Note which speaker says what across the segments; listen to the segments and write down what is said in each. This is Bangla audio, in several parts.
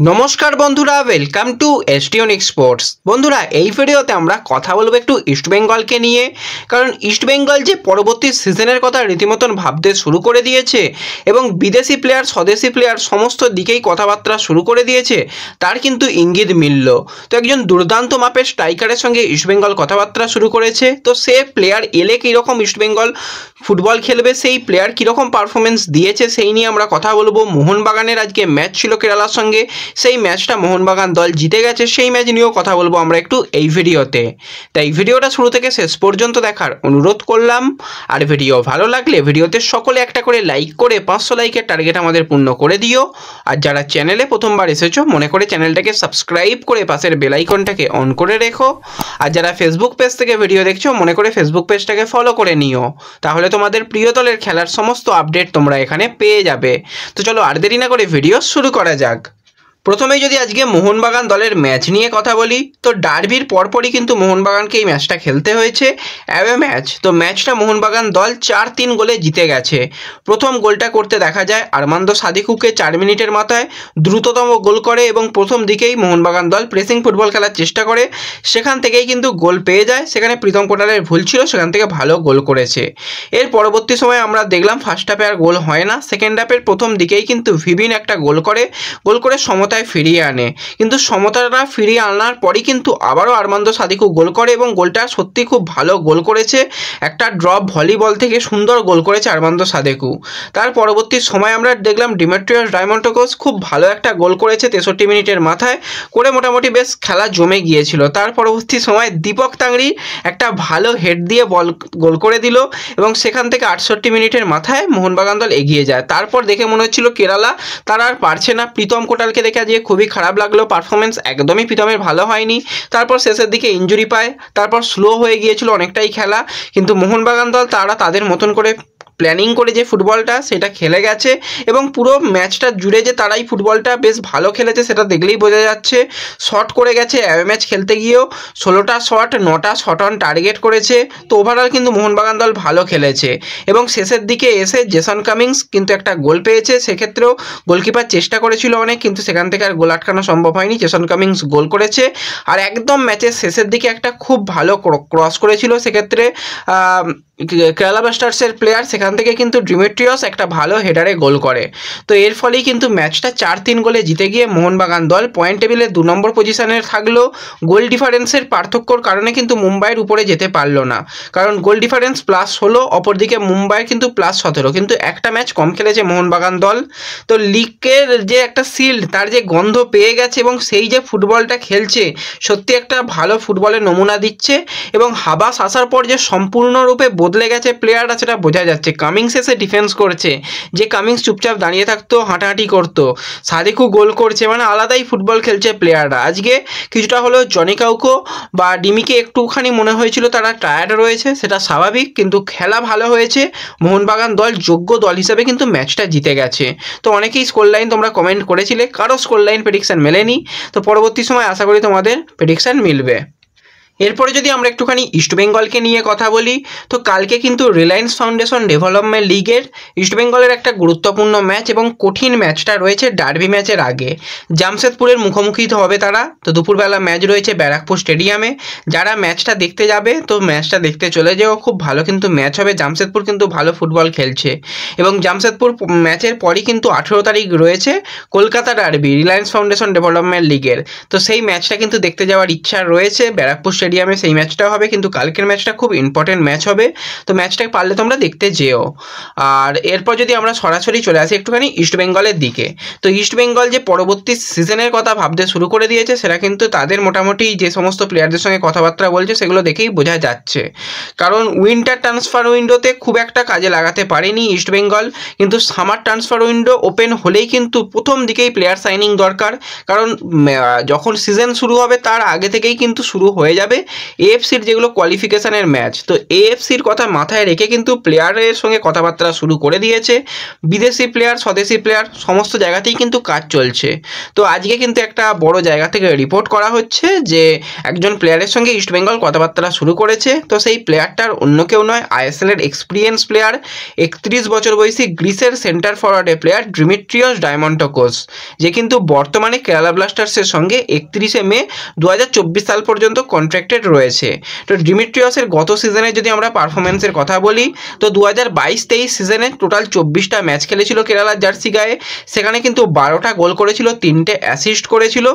Speaker 1: নমস্কার বন্ধুরা, ওয়েলকাম টু এসটিওনিক স্পোর্টস। বন্ধুরা, এই ভিডিওতে আমরা কথা বলবো একটু ইস্টবেঙ্গলকে নিয়ে। কারণ ইস্টবেঙ্গল যে পরবর্তী সিজনের কথা রীতিমতন ভাবতে শুরু করে দিয়েছে এবং বিদেশি প্লেয়ার স্বদেশি প্লেয়ার সমস্ত দিকেই কথাবার্তা শুরু করে দিয়েছে, তার কিন্তু ইঙ্গিত মিলল। তো একজন দুর্দান্ত মাপের স্ট্রাইকারের সঙ্গে ইস্টবেঙ্গল কথাবার্তা শুরু করেছে। তো সে প্লেয়ার এলে কীরকম ইস্টবেঙ্গল ফুটবল খেলবে, সেই প্লেয়ার কীরকম পারফরমেন্স দিয়েছে সেই নিয়ে আমরা কথা বলবো। মোহনবাগানের আজকে ম্যাচ ছিল কেরালার সঙ্গে, সেই ম্যাচটা মোহনবাগান দল জিতে গেছে, সেই ম্যাচ নিয়েও কথা বলবো আমরা একটু এই ভিডিওতে। তাই ভিডিওটা শুরু থেকে শেষ পর্যন্ত দেখার অনুরোধ করলাম। আর ভিডিও ভালো লাগলে ভিডিওতে সকলে একটা করে লাইক করে 500 লাইকের টার্গেট আমাদের পূর্ণ করে দিও। আর যারা চ্যানেলে প্রথমবার এসেছো মনে করে চ্যানেলটাকে সাবস্ক্রাইব করে পাশের বেল আইকনটাকে অন করে রেখো। আর যারা ফেসবুক পেজ থেকে ভিডিও দেখছো মনে করে ফেসবুক পেজটাকে ফলো করে নিও, তাহলে তোমাদের প্রিয় দলের খেলার সমস্ত আপডেট তোমরা এখানে পেয়ে যাবে। তো চলো আর দেরি না করে ভিডিও শুরু করা যাক। প্রথমেই যদি আজকে মোহনবাগান দলের ম্যাচ নিয়ে কথা বলি, তো ডার্বির পরপরই কিন্তু মোহনবাগানকে এই ম্যাচটা খেলতে হয়েছে অ্যাওয়ে ম্যাচ। তো ম্যাচটা মোহনবাগান দল 4-3 গোলে জিতে গেছে। প্রথম গোলটা করতে দেখা যায় আরমান্দো সাদিকুকে 4 মিনিটের মাথায় দ্রুততম গোল করে এবং প্রথম দিকেই মোহনবাগান দল প্রেসিং ফুটবল খেলার চেষ্টা করে, সেখান থেকেই কিন্তু গোল পেয়ে যায়। সেখানে প্রীতম কোটালের ভুল ছিল, সেখান থেকে ভালো গোল করেছে। এর পরবর্তী সময় আমরা দেখলাম ফার্স্ট হাফে আর গোল হয় না, সেকেন্ড হাফের প্রথম দিকেই কিন্তু ভিভিন একটা গোল করে সমতায় ফিরিয়ে আনে। কিন্তু সমতাটা ফিরিয়ে আনার পরই কিন্তু আবারও আরমান্দো সাদিকু গোল করে এবং গোলটা সত্যি খুব ভালো গোল করেছে। একটা ড্রপ ভলিবল থেকে সুন্দর গোল করেছে আরমান্দো সাদিকু। তার পরবর্তী সময় আমরা দেখলাম ডিমেট্রিয়াস ডায়মন্টোকোস খুব ভালো একটা গোল করেছে 63 মিনিটের মাথায় করে, মোটামুটি বেশ খেলা জমে গিয়েছিল। তার পরবর্তী সময় দীপক তাংরি একটা ভালো হেড দিয়ে গোল করে দিল এবং সেখান থেকে 68 মিনিটের মাথায় মোহনবাগান দল এগিয়ে যায়। তারপর দেখে মনে হচ্ছিল কেরালা তারা আর পারছে না। প্রীতম কোটালকে দেখে আজকে খুবই খারাপ লাগলো, পারফরমেন্স একদমই প্রীতমের ভালো হয়নি। তারপর শেষের দিকে ইনজুরি পায়, তারপর স্লো হয়ে গিয়েছিল অনেকটাই খেলা। কিন্তু মোহনবাগান দল তারা তাদের মতন করে প্ল্যানিং করে যে ফুটবলটা সেটা খেলে গেছে এবং পুরো ম্যাচটা জুড়ে যে তারাই ফুটবলটা বেশ ভালো খেলেছে সেটা দেখলেই বোঝা যাচ্ছে। শট করে গেছে অ্যাওয়ে ম্যাচ খেলতে গিয়েও, 16টা শট 9টা শট অন টার্গেট করেছে। তো ওভারঅল কিন্তু মোহনবাগান দল ভালো খেলেছে এবং শেষের দিকে এসে জেসন কামিংস কিন্তু একটা গোল পেয়েছে। সেক্ষেত্রেও গোলকিপার চেষ্টা করেছিল অনেক, কিন্তু সেখান থেকে আর গোল আটকানো সম্ভব হয়নি। জেসন কামিংস গোল করেছে। আর একদম ম্যাচের শেষের দিকে একটা খুব ভালো ক্রস করেছিল, সেক্ষেত্রে কেরালা ব্লাস্টার্সের প্লেয়ার, সেখান থেকে কিন্তু ডিমেট্রিয়াস একটা ভালো হেডারে গোল করে। তো এর ফলেই কিন্তু ম্যাচটা 4-3 গোলে জিতে গিয়ে মোহনবাগান দল পয়েন্ট টেবিলে 2 নম্বর পজিশনে থাকলেও গোল ডিফারেন্সের পার্থক্যর কারণে কিন্তু মুম্বাইয়ের উপরে যেতে পারলো না। কারণ গোল ডিফারেন্স +16, অপরদিকে মুম্বাইয়ের কিন্তু +17, কিন্তু একটা ম্যাচ কম খেলেছে মোহনবাগান দল। তো লিগের যে একটা শিল্ড তার যে গন্ধ পেয়ে গেছে এবং সেই যে ফুটবলটা খেলছে সত্যি একটা ভালো ফুটবলের নমুনা দিচ্ছে এবং হাবাস আসার পর যে সম্পূর্ণরূপে বদলে গেছে প্লেয়াররা সেটা বোঝা যাচ্ছে। কামিংস এসে ডিফেন্স করছে, যে কামিংস চুপচাপ দাঁড়িয়ে থাকতো হাঁটাহাঁটি করতো, সাদিকু গোল করছে, মানে আলাদাই ফুটবল খেলছে প্লেয়াররা। আজকে কিছুটা হলেও জনি কাউকো বা ডিমিকে একটুখানি মনে হয়েছিল তারা টায়ার্ড রয়েছে, সেটা স্বাভাবিক, কিন্তু খেলা ভালো হয়েছে। মোহনবাগান দল যোগ্য দল হিসেবে কিন্তু ম্যাচটা জিতে গেছে। তো অনেকেই স্কোর লাইন তোমরা কমেন্ট করেছিলে, কারো স্কোর লাইন প্রেডিকশান মেলেনি। তো পরবর্তী সময় আশা করি তোমাদের প্রেডিকশান মিলবে। এরপরে যদি আমরা একটুখানি ইস্টবেঙ্গলকে নিয়ে কথা বলি, তো কালকে কিন্তু রিলায়েন্স ফাউন্ডেশন ডেভেলপমেন্ট লিগের ইস্টবেঙ্গলের একটা গুরুত্বপূর্ণ ম্যাচ এবং কঠিন ম্যাচটা রয়েছে ডার্বি ম্যাচের আগে। জামশেদপুরের মুখোমুখি হবে তারা। তো দুপুরবেলা ম্যাচ রয়েছে ব্যারাকপুর স্টেডিয়ামে। যারা ম্যাচটা দেখতে যাবে তো ম্যাচটা দেখতে চলে যাও, খুব ভালো কিন্তু ম্যাচ হবে। জামশেদপুর কিন্তু ভালো ফুটবল খেলছে এবং জামশেদপুর ম্যাচের পরই কিন্তু 18 তারিখ রয়েছে Kolkata derby Reliance foundation development লিগের। তো সেই ম্যাচটা কিন্তু দেখতে যাওয়ার ইচ্ছা রয়েছে, ব্যারাকপুর স্টেডিয়ামে সেই ম্যাচটা হবে। কিন্তু কালকের ম্যাচটা খুব ইম্পর্টেন্ট ম্যাচ হবে, তো ম্যাচটা পারলে তোমরা দেখতে যেও। আর এরপর যদি আমরা সরাসরি চলে আসি একটুখানি ইস্টবেঙ্গলের দিকে, তো ইস্টবেঙ্গল যে পরবর্তী সিজনের কথা ভাবতে শুরু করে দিয়েছে সেটা কিন্তু তাদের মোটামুটি যে সমস্ত প্লেয়ারদের সঙ্গে কথাবার্তা বলছে সেগুলো দেখেই বোঝা যাচ্ছে। কারণ উইন্টার ট্রান্সফার উইন্ডোতে খুব একটা কাজে লাগাতে পারেনি ইস্টবেঙ্গল, কিন্তু সামার ট্রান্সফার উইন্ডো ওপেন হলেই কিন্তু প্রথম দিকেই প্লেয়ার সাইনিং দরকার। কারণ যখন সিজন শুরু হবে তার আগে থেকেই কিন্তু শুরু হয়ে যাবে হবে এএফসির যেগুলো কোয়ালিফিকেশনের ম্যাচ। তো এএফসির কথা মাথায় রেখে কিন্তু প্লেয়ারের সঙ্গে কথাবার্তা শুরু করে দিয়েছে। বিদেশি প্লেয়ার, স্বদেশি প্লেয়ার সমস্ত জায়গাতেই কিন্তু কাজ চলছে। তো আজকে কিন্তু একটা বড় জায়গা থেকে রিপোর্ট করা হচ্ছে যে একজন প্লেয়ারের সঙ্গে ইস্টবেঙ্গল কথাবার্তা শুরু করেছে। তো সেই প্লেয়ারটার অন্য কেউ নয়, আইএসএলের এক্সপিরিয়েন্স প্লেয়ার, 31 বছর বয়সী গ্রিসের সেন্টার ফরওয়ার্ডের প্লেয়ার ডিমিট্রিয়স ডায়মন্টোকোস, যে কিন্তু বর্তমানে কেরালা ব্লাস্টার্সের সঙ্গে 31শে মে 2024 সাল পর্যন্ত কন্ট্রাক্টেড রয়েছে। তো ডিমিট্রিয়সের গত সিজনে যদি আমরা পারফরমেন্সের কথা বলি, তো 2022-23 সিজনে টোটাল 24টা ম্যাচ খেলেছিল কেরালার জার্সি গায়ে, সেখানে কিন্তু 12টা গোল করেছিল, 3টে অ্যাসিস্ট করেছিল।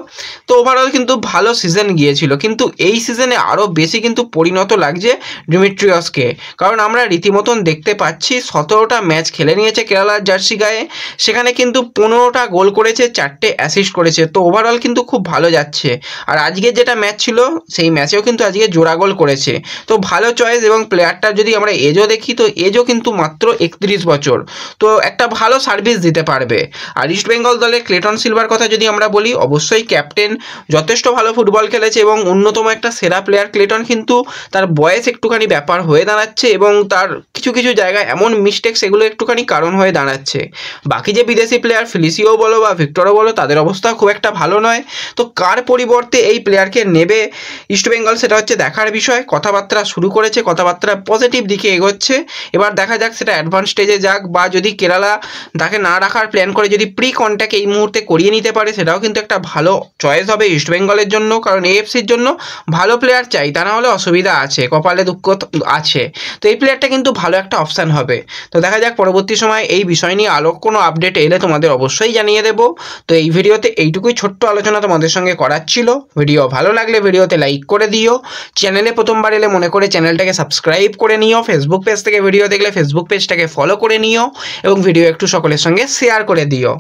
Speaker 1: তো ওভারঅল কিন্তু ভালো সিজন গিয়েছিল, কিন্তু এই সিজনে আরও বেশি কিন্তু পরিণত লাগছে ডিমিট্রিয়সকে, কারণ আমরা রীতিমতন দেখতে পাচ্ছি 17টা ম্যাচ খেলে নিয়েছে কেরালার জার্সি গায়ে, সেখানে কিন্তু 15টা গোল করেছে, 4টে অ্যাসিস্ট করেছে। তো ওভারঅল কিন্তু খুব ভালো যাচ্ছে। আর আজকে যেটা ম্যাচ ছিল সেই ম্যাচেও কিন্তু আজকে জোড়া গোল করেছে। তো ভালো চয়েস, এবং প্লেয়ারটার যদি আমরা এজও দেখি তো এজও কিন্তু মাত্র 31 বছর, তো একটা ভালো সার্ভিস দিতে পারবে। আর ইস্টবেঙ্গল দলের ক্লেটন সিলভার কথা যদি আমরা বলি, অবশ্যই ক্যাপ্টেন, যথেষ্ট ভালো ফুটবল খেলেছে এবং অন্যতম একটা সেরা প্লেয়ার ক্লেটন, কিন্তু তার বয়স একটুখানি ব্যাপার হয়ে দাঁড়াচ্ছে এবং তার কিছু কিছু জায়গায় এমন মিস্টেক সেগুলো একটুখানি কারণ হয়ে দাঁড়াচ্ছে। বাকি যে বিদেশি প্লেয়ার ফিলিসিও বলো বা ভিক্টরও বলো, তাদের অবস্থা খুব একটা ভালো নয়। তো কার পরিবর্তে এই প্লেয়ারকে নেবে ইস্টবেঙ্গল, সেটা হচ্ছে দেখার বিষয়। কথাবার্তা শুরু করেছে, কথাবার্তা পজিটিভ দিকে এগোচ্ছে। এবার দেখা যাক সেটা অ্যাডভান্স স্টেজে যাক, বা যদি কেরালা তাকে না রাখার প্ল্যান করে যদি প্রি কন্ট্যাক্ট এই মুহূর্তে করিয়ে নিতে পারে, সেটাও কিন্তু একটা ভালো চয়েস হবে ইস্টবেঙ্গলের জন্য, কারণ এএফসির জন্য ভালো প্লেয়ার চাই, তা না হলে অসুবিধা আছে, কপালে দুঃখ আছে। তো এই প্লেয়ারটা কিন্তু ভালো একটা অপশান হবে। তো দেখা যাক পরবর্তী সময় এই বিষয় নিয়ে আরও কোনো আপডেট এলে তোমাদের অবশ্যই জানিয়ে দেবো। তো এই ভিডিওতে এইটুকুই ছোট্ট আলোচনা তোমাদের সঙ্গে করার ছিল। ভিডিও ভালো লাগলে ভিডিওতে লাইক করে দিও, চ্যানেলে প্রথমবার এলে মনে করে চ্যানেলটাকে সাবস্ক্রাইব করে নিও, ফেসবুক পেজ থেকে ভিডিও দেখলে ফেসবুক পেজটাকে ফলো করে নিও এবং ভিডিও একটু সকলের সঙ্গে শেয়ার করে দিও।